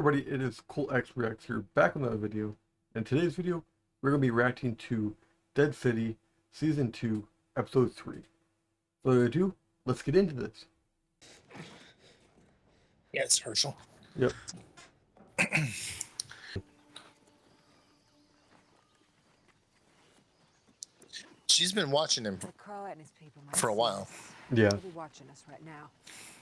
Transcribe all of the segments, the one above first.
Everybody, it is X Reacts here, back on another video. In today's video, we're going to be reacting to Dead City Season 2, Episode 3. Without further ado, let's get into this. Yeah, it's Herschel. Yep. She's been watching him for a while. Yeah. They'll be watching us right now.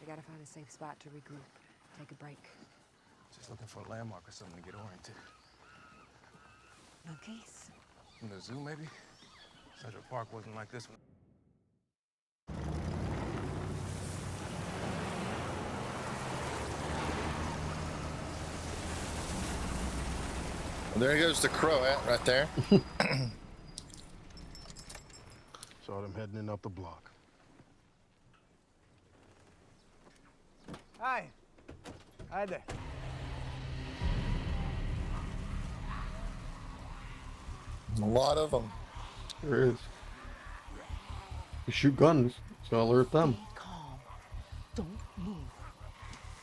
We gotta find a safe spot to regroup. Take a break. Just looking for a landmark or something to get oriented. No geese. In the zoo, maybe? Central Park wasn't like this one. Well, there goes the crow right there. Saw them heading in up the block. Hi. Hi there. A lot of them. There is. You shoot guns, so alert them. Stay calm. Don't move.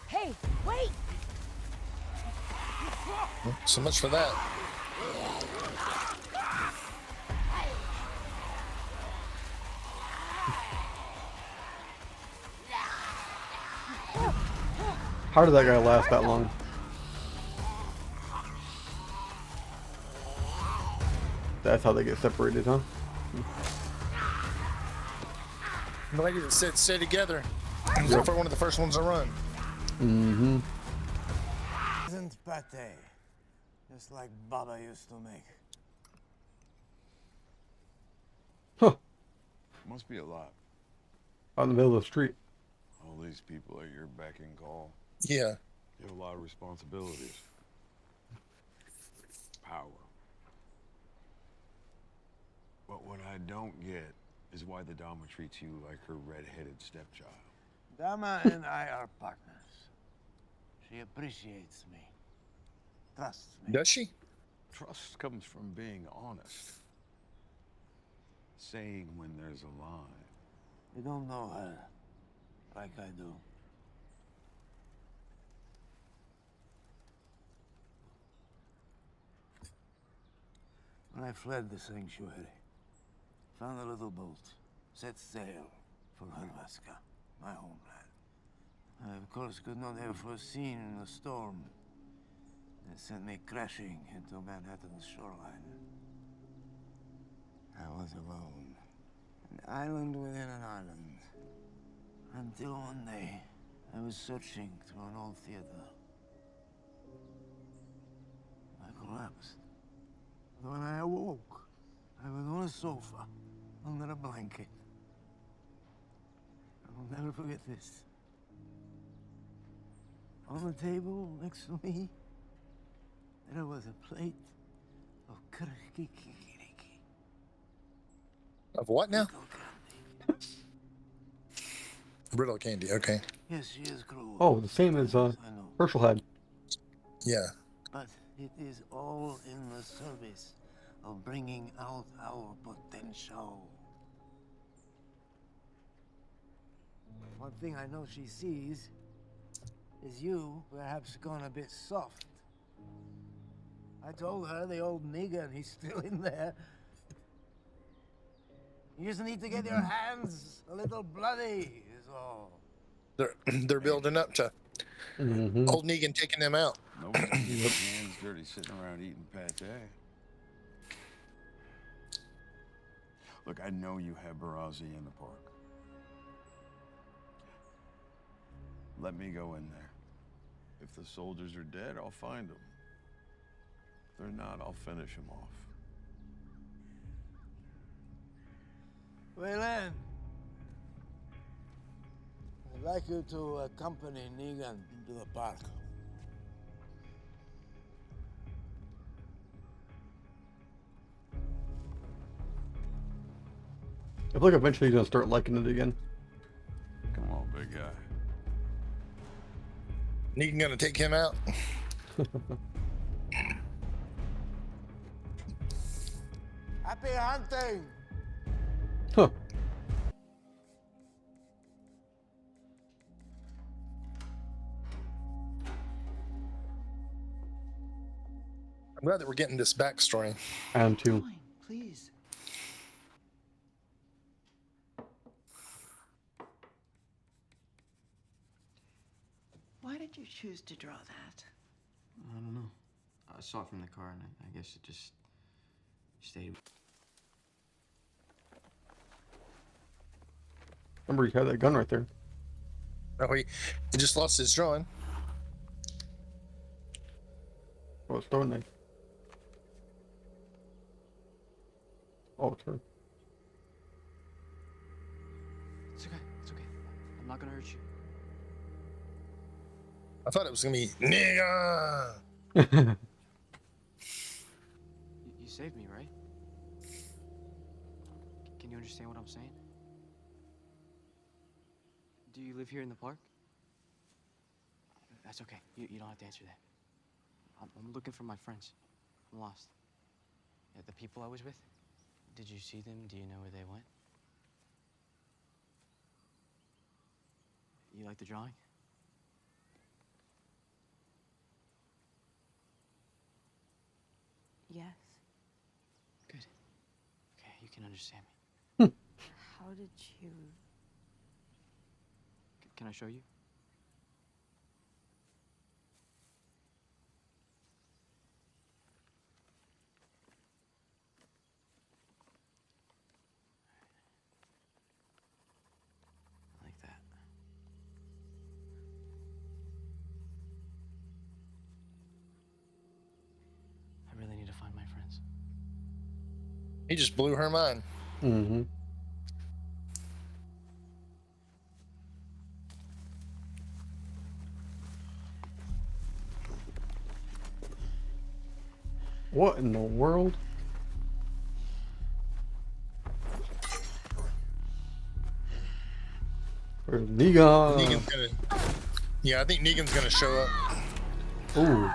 Hey, wait! So much for that. How did that guy last that long? That's how they get separated, huh? Like it said, stay together. Except for one of the first ones to run. Mm-hmm. Isn't pate, just like Baba used to make. Huh. Must be a lot. Out in the middle of the street. All these people at your beck and call. Yeah. You have a lot of responsibilities. Power. But what I don't get is why the Dama treats you like her red-headed stepchild. Dama and I are partners. She appreciates me. Trusts me. Does she? Trust comes from being honest. Saying when there's a lie. You don't know her like I do. When I fled the sanctuary, found a little boat, set sail for Hrvatska, my homeland. I, of course, could not have foreseen the storm that sent me crashing into Manhattan's shoreline. I was alone, an island within an island, until one day I was searching through an old theater. I collapsed. When I awoke, I was on a sofa, under a blanket. I will never forget this. On the table next to me, there was a plate of kirkikikiriki. Of what now? Pickle candy. Brittle candy, okay. Yes, she is cruel. Oh, the same as I know. Herschel had. Yeah. But it is all in the service of bringing out our potential. One thing I know she sees is you perhaps gone a bit soft. I told her the old Negan, he's still in there. You just need to get your hands a little bloody, is all. They're building up to old Negan taking them out. Nobody's getting their hands dirty sitting around eating pate. Look, I know you have Barazi in the park. Let me go in there. If the soldiers are dead, I'll find them. If they're not, I'll finish them off. Well then, I'd like you to accompany Negan into the park. I feel like eventually he's gonna start liking it again. Come on, big guy. Negan gonna take him out? Happy hunting! Huh. I'm glad that we're getting this backstory. I am too. Fine, please. Why did you choose to draw that? I don't know. I saw it from the car, and I guess it just stayed. Remember, he had that gun right there. Oh, he just lost his drawing. Oh, it's throwing knife. Oh, it's her. It's okay. It's okay. I'm not gonna hurt you. I thought it was gonna be nigga. You saved me, right? Can you understand what I'm saying? Do you live here in the park? That's okay. You don't have to answer that. I'm looking for my friends. I'm lost. Yeah, the people I was with? Did you see them? Do you know where they went? You like the drawing? Yes. Good. Okay, you can understand me. How did you... Can I show you? Like that. I really need to find my friends. He just blew her mind. Mm-hmm. What in the world? Where's Negan? Negan's gonna. Yeah, I think Negan's gonna show up. Ooh.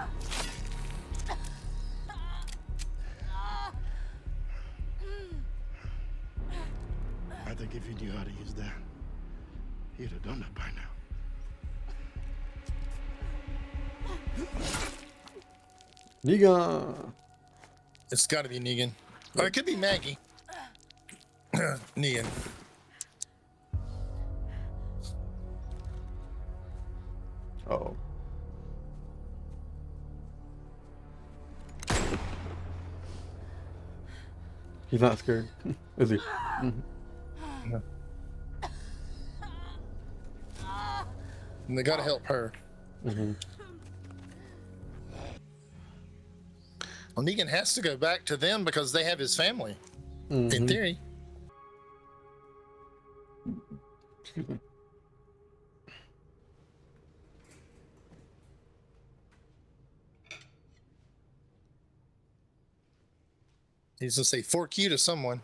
I think if he knew how to use that, he'd have done that by now. Negan. It's got to be Negan. Or it could be Maggie. Negan. Oh. He's not scared, is he? And they gotta help her. Mm-hmm. Well, Negan has to go back to them because they have his family. Mm-hmm. In theory. Excuse me. He's gonna say fork you to someone.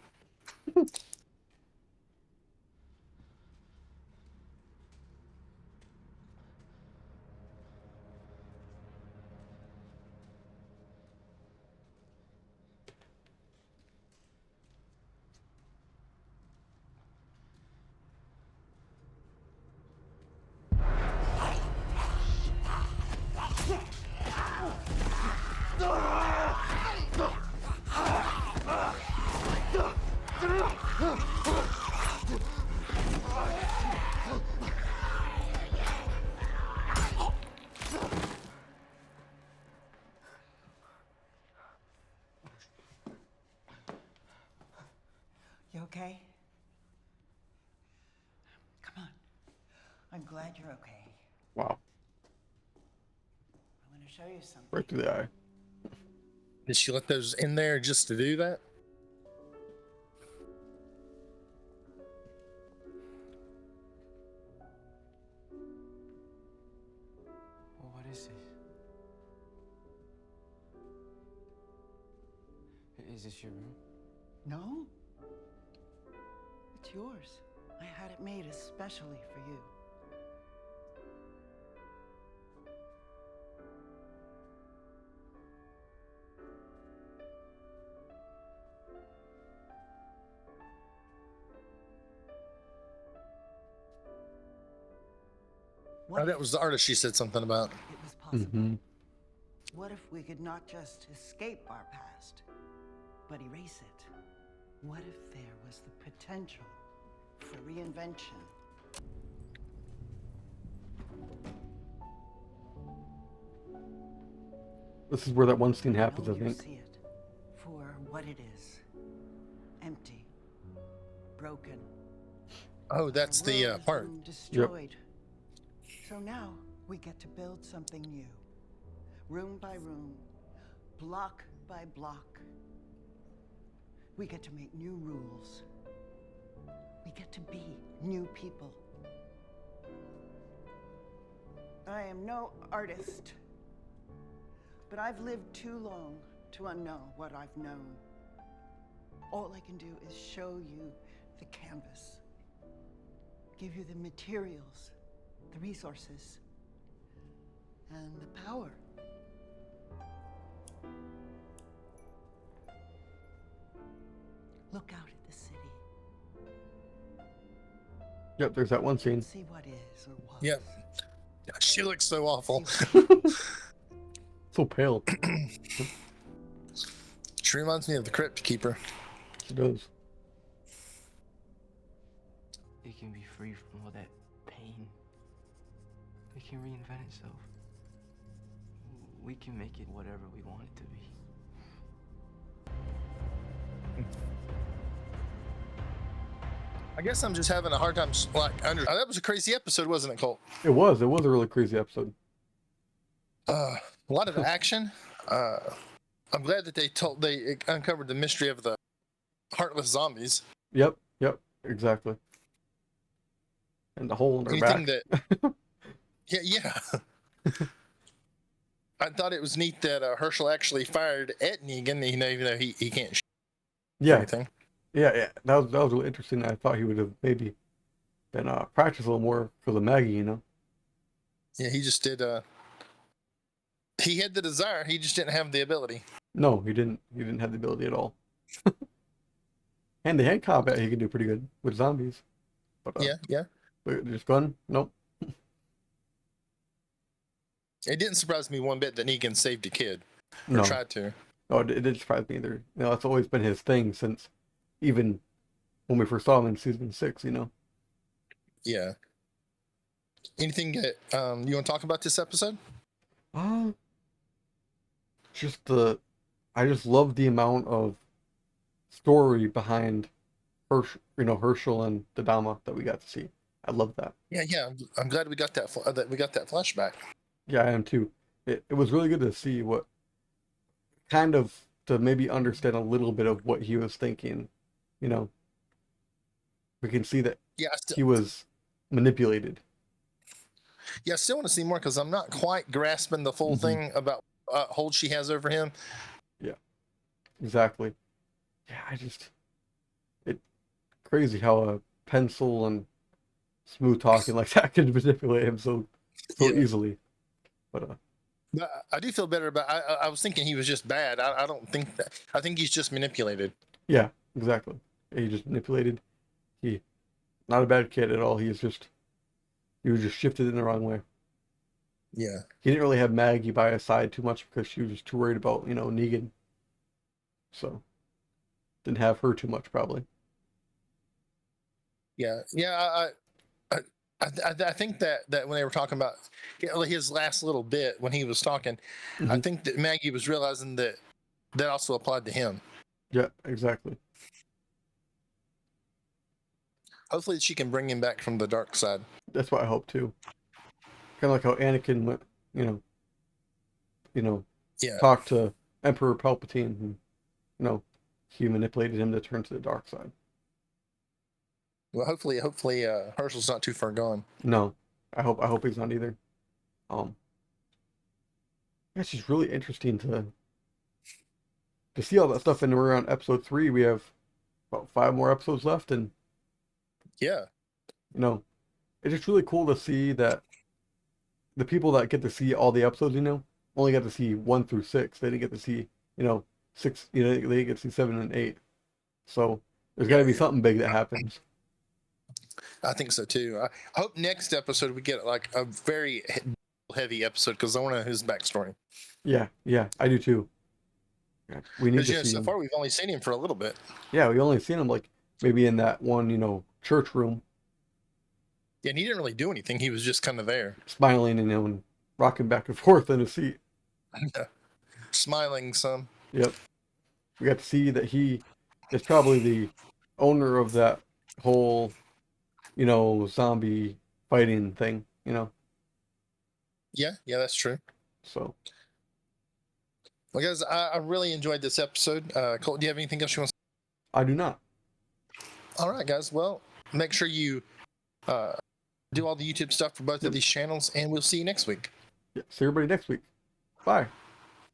You okay? Come on. I'm glad you're okay. Wow. I'm gonna show you something. Right through the eye. Did she let those in there just to do that? Well, what is this? Is this your room? No? It's yours. I had it made especially for you. Oh, that was the artist she said something about. It was possible. Mm-hmm. What if we could not just escape our past, but erase it? What if there was the potential for reinvention? This is where that one scene happens, know I you think. see it for what it is. Empty. Broken. Oh, that's Our the world has part. been destroyed. So now we get to build something new. Room by room. Block by block. We get to make new rules. We get to be new people. I am no artist, but I've lived too long to unknow what I've known. All I can do is show you the canvas, give you the materials, the resources, and the power. Look out at the city. Yep, there's that one scene. See what is or was. Yep. She looks so awful. So pale. She reminds me of the Crypt Keeper. She does. It can be free from all that pain. It can reinvent itself. We can make it whatever we want it to be. I guess I'm just having a hard time that was a crazy episode, wasn't it, Colt? It was a really crazy episode. A lot of action. I'm glad that they uncovered the mystery of the heartless zombies. Yep, exactly. And the hole in her back. Yeah. I thought it was neat that Herschel actually fired at Negan, even though he can't shoot anything. Yeah, that was really interesting. I thought he would have maybe been practiced a little more for the Maggie, you know. Yeah, he just did. He had the desire, he just didn't have the ability. No, he didn't. He didn't have the ability at all. Hand-to-hand combat, he can do pretty good with zombies. But yeah. But just gun, nope. It didn't surprise me one bit that Negan saved a kid. Or No. tried to. No, it didn't surprise me either. You know, that's always been his thing since even when we first saw him in season 6, you know. Yeah. Anything that you want to talk about this episode? I just love the amount of story behind Herschel and the Dama that we got to see. I love that. Yeah. I'm glad we got that flashback. Yeah, I am too. It was really good to see what kind of to maybe understand a little bit of what he was thinking. You know, we can see that he was manipulated. Yeah, I still want to see more because I'm not quite grasping the full thing about hold she has over him. Yeah, exactly. Yeah, it's crazy how a pencil and smooth talking like that can manipulate him so easily. But I do feel better about. I was thinking he was just bad. I don't think that. I think he's just manipulated. Yeah, exactly. He just manipulated. He, not a bad kid at all. He was just shifted in the wrong way. Yeah. He didn't really have Maggie by his side too much because she was just too worried about, Negan. So, didn't have her too much probably. Yeah. I think that when they were talking about his last little bit when he was talking, I think that Maggie was realizing that also applied to him. Yeah, exactly. Hopefully she can bring him back from the dark side. That's what I hope too. Kind of like how Anakin went, talked to Emperor Palpatine, and he manipulated him to turn to the dark side. Well, hopefully, Herschel's not too far gone. No, I hope he's not either. It's just really interesting to see all that stuff, and we're on episode 3. We have about 5 more episodes left, and it's just really cool to see that the people that get to see all the episodes, only get to see 1 through 6. They didn't get to see, 6. They didn't get to see 7 and 8. So there's got to be something big that happens. I think so too. I hope next episode we get like a very heavy episode because I want to know his backstory. Yeah, I do too. Yeah, we need Because to see so him. far we've only seen him for a little bit. Yeah, we only seen him like maybe in that one, church room, Yeah, and he didn't really do anything. He was just kind of there, smiling and rocking back and forth in his seat. smiling some. Yep. We got to see that he is probably the owner of that whole, zombie fighting thing, Yeah, that's true. So Well, guys, I really enjoyed this episode. Colt, do you have anything else you want to I do not. say? All right, guys. Well, make sure you do all the YouTube stuff for both of these channels, and we'll see you next week. Yeah, see everybody next week. Bye.